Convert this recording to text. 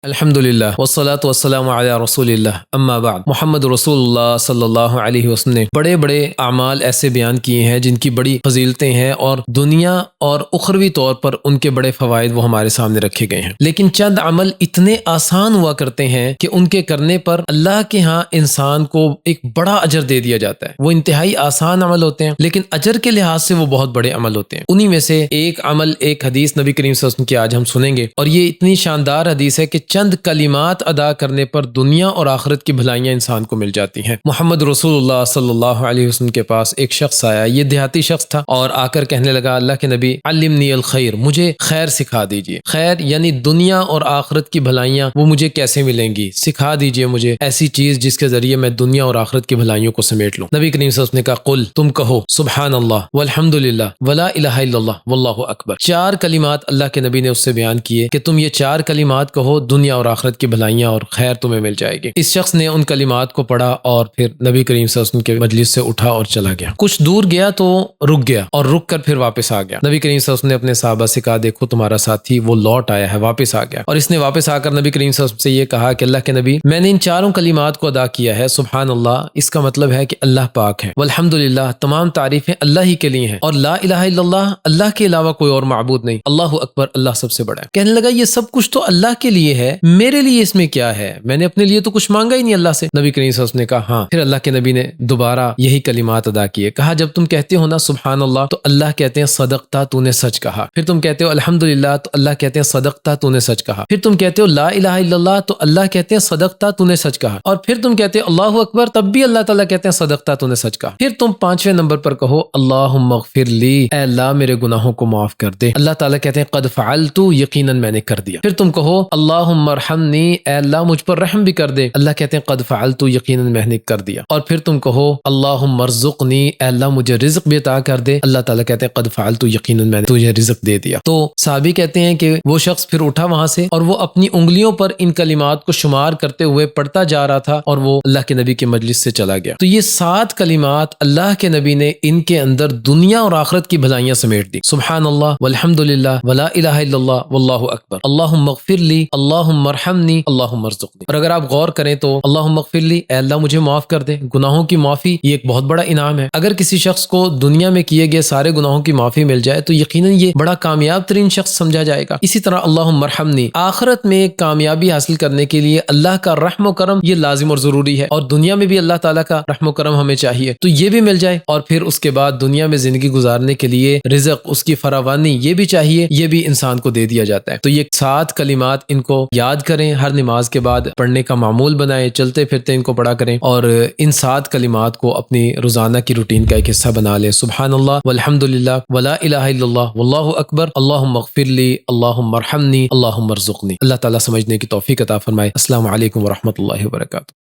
الحمدللہ والصلاۃ والسلام علی رسول اللہ اما بعد محمد رسول اللہ صلی اللہ علیہ وسلم نے بڑے بڑے اعمال ایسے بیان کیے ہیں جن کی بڑی فضیلتیں ہیں اور دنیا اور اخروی طور پر ان کے بڑے فوائد وہ ہمارے سامنے رکھے گئے ہیں، لیکن چند عمل اتنے آسان ہوا کرتے ہیں کہ ان کے کرنے پر اللہ کے ہاں انسان کو ایک بڑا اجر دے دیا جاتا ہے۔ وہ انتہائی آسان عمل ہوتے ہیں لیکن اجر کے لحاظ سے وہ بہت بڑے عمل ہوتے ہیں۔ انہی میں سے ایک عمل، ایک حدیث نبی کریم صلی اللہ علیہ وسلم کی آج ہم سنیں گے، اور یہ اتنی شاندار حدیث ہے کہ چند کلمات ادا کرنے پر دنیا اور آخرت کی بھلائیاں انسان کو مل جاتی ہیں۔ محمد رسول اللہ صلی اللہ علیہ وسلم کے پاس ایک شخص آیا، یہ دیہاتی شخص تھا، اور آ کر کہنے لگا، اللہ کے نبی علمنی الخیر، مجھے خیر سکھا دیجئے۔ خیر یعنی دنیا اور آخرت کی بھلائیاں وہ مجھے کیسے ملیں گی، سکھا دیجئے مجھے ایسی چیز جس کے ذریعے میں دنیا اور آخرت کی بھلائیوں کو سمیٹ لوں۔ نبی کریم صلی اللہ علیہ وسلم نے کہا، قل، تم کہو، سبحان اللہ والحمد للہ ولا الہ الا اللہ واللہ اکبر۔ چار کلمات اللہ کے نبی نے اس سے بیان کیے کہ تم یہ چار کلمات کہو، دنیا اور آخرت کی بھلائیاں اور خیر تمہیں مل جائے گی۔ اس شخص نے ان کلمات کو پڑھا اور پھر نبی کریم صلی اللہ علیہ وسلم کے مجلس سے اٹھا اور چلا گیا۔ کچھ دور گیا تو رک گیا اور رک کر پھر واپس آ گیا۔ نبی کریم صلی اللہ علیہ وسلم نے اپنے صحابہ سے کہا، دیکھو تمہارا ساتھی وہ لوٹ آیا ہے، واپس آ گیا۔ اور اس نے واپس آ کر نبی کریم صلی اللہ علیہ وسلم سے یہ کہا کہ اللہ کے نبی، میں نے ان چاروں کلمات کو ادا کیا ہے، سبحان اللہ، اس کا مطلب ہے کہ اللہ پاک ہے، والحمدللہ، تمام تعریفیں اللہ ہی کے لیے ہیں، اور لا الہ الا اللہ، اللہ کے علاوہ کوئی اور معبود نہیں، اللہ اکبر، اللہ سب سے بڑا ہے۔ کہنے لگا، یہ سب کچھ تو اللہ کے لیے ہے، میرے لیے اس میں کیا ہے؟ میں نے اپنے لیے تو کچھ مانگا ہی نہیں اللہ سے۔ نبی کریم صلی اللہ علیہ وسلم نے کہا، ہاں۔ پھر اللہ کے نبی نے دوبارہ یہی کلمات ادا کیے، کہا، جب تم کہتے ہو نا سبحان اللہ تو اللہ کہتے ہیں صدقتا، تو نے سچ کہا۔ پھر تم کہتے ہو الحمدللہ تو اللہ کہتے ہیں صدقتا، تو نے سچ کہا۔ پھر تم کہتے ہو لا الہ الا اللہ تو اللہ کہتے ہیں صدقتا، تو نے سچ کہا۔ اور پھر تم کہتے ہو اللہ اکبر، تب بھی اللہ تعالیٰ کہتے ہیں صدقتا، تو نے سچ کہا۔ پھر تم پانچویں نمبر پر کہو اللہم اغفر لی، اے اللہ میرے گناہوں کو معاف کر دے، اللہ تعالیٰ کہتے ہیں قد فعلت، یقیناً میں نے کر دیا۔ پھر تم کہو اللہم ارحمنی، اے اللہ مجھ پر رحم بھی کر دے، اللہ کہتے ہیں قد فعلت، یقیناً میں نے کر دیا۔ اور پھر تم کہو اللہم ارزقنی، اے اللہ مجھے رزق بھی عطا کر دے، اللہ تعالیٰ کہتے ہیں قد فعلت، یقیناً میں نے تجھے رزق دے دیا۔ تو صحابی کہتے ہیں کہ وہ شخص پھر اٹھا وہاں سے اور وہ اپنی انگلیوں پر ان کلمات کو شمار کرتے ہوئے پڑھتا جا رہا تھا اور وہ اللہ کے نبی کے مجلس سے چلا گیا۔ تو یہ 7 کلمات اللہ کے نبی نے ان کے اندر دنیا اور آخرت کی بھلائیاں سمیٹ دی، سبحان اللہ والحمد للہ ولا الہ الا اللہ واللہ اکبر، اللہم اغفر لی، اللہم ارحمنی، اللہم ارزقنی۔ اور اگر آپ غور کریں تو اللہم اغفر لی، اے اللہ مجھے معاف کر دے، گناہوں کی معافی یہ ایک بہت بڑا انعام ہے۔ اگر کسی شخص کو دنیا میں کیے گئے سارے گناہوں کی معافی مل جائے تو یقیناً یہ بڑا کامیاب ترین شخص سمجھا جائے گا۔ اسی طرح اللہم ارحمنی، آخرت میں کامیابی حاصل کرنے کے لیے اللہ کا رحم و کرم یہ لازم اور ضروری ہے، اور دنیا میں بھی اللہ تعالیٰ کا رحم و کرم ہمیں چاہیے، تو یہ بھی مل جائے۔ اور پھر اس کے بعد دنیا میں زندگی گزارنے کے لیے رزق، اس کی فراوانی یہ بھی چاہیے، یہ بھی انسان کو دے دیا جاتا ہے۔ تو یہ 7 کلمات ان کو یاد کریں، ہر نماز کے بعد پڑھنے کا معمول بنائیں، چلتے پھرتے ان کو پڑھا کریں، اور ان 7 کلمات کو اپنی روزانہ کی روٹین کا ایک حصہ بنا لیں، سبحان اللہ والحمد للہ ولا الہ الا اللہ واللہ اکبر، اللہم اغفر لی، اللہم ارحمنی، اللہم ارزقنی۔ اللہ تعالیٰ سمجھنے کی توفیق عطا فرمائے۔ السلام علیکم ورحمۃ اللہ وبرکاتہ۔